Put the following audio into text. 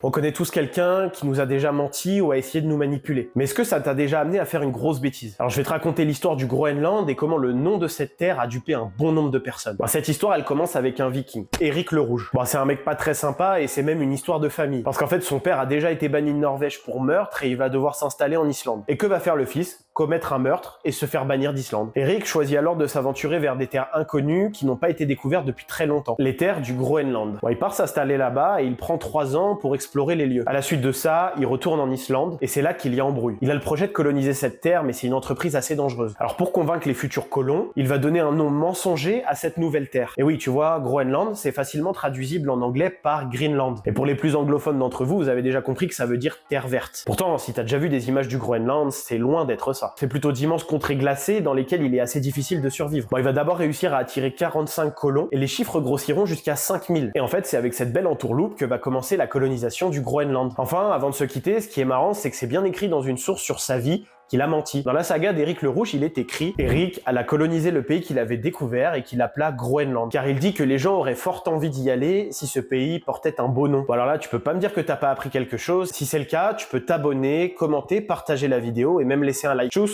On connaît tous quelqu'un qui nous a déjà menti ou a essayé de nous manipuler. Mais est-ce que ça t'a déjà amené à faire une grosse bêtise? Alors je vais te raconter l'histoire du Groenland et comment le nom de cette terre a dupé un bon nombre de personnes. Cette histoire, elle commence avec un viking, Éric le Rouge. C'est un mec pas très sympa et c'est même une histoire de famille. Parce qu'en fait, son père a déjà été banni de Norvège pour meurtre et il va devoir s'installer en Islande. Et que va faire le fils? Commettre un meurtre et se faire bannir d'Islande. Éric choisit alors de s'aventurer vers des terres inconnues qui n'ont pas été découvertes depuis très longtemps. Les terres du Groenland. Il part s'installer là-bas et il prend 3 ans pour explorer les lieux. À la suite de ça, il retourne en Islande et c'est là qu'il y a embrouille. Il a le projet de coloniser cette terre, mais c'est une entreprise assez dangereuse. Alors pour convaincre les futurs colons, il va donner un nom mensonger à cette nouvelle terre. Et oui, tu vois, Groenland, c'est facilement traduisible en anglais par Greenland. Et pour les plus anglophones d'entre vous, vous avez déjà compris que ça veut dire terre verte. Pourtant, si t'as déjà vu des images du Groenland, c'est loin d'être ça. C'est plutôt d'immenses contrées glacées dans lesquelles il est assez difficile de survivre. Il va d'abord réussir à attirer 45 colons et les chiffres grossiront jusqu'à 5000. Et en fait, c'est avec cette belle entourloupe que va commencer la colonisation du Groenland. Enfin, avant de se quitter, ce qui est marrant, c'est que c'est bien écrit dans une source sur sa vie qu'il a menti. Dans la saga d'Éric le Rouge, il est écrit « Éric alla coloniser le pays qu'il avait découvert et qu'il appela Groenland », car il dit que les gens auraient fort envie d'y aller si ce pays portait un beau nom. Bon alors là, tu peux pas me dire que t'as pas appris quelque chose. Si c'est le cas, tu peux t'abonner, commenter, partager la vidéo et même laisser un like. Tchuss!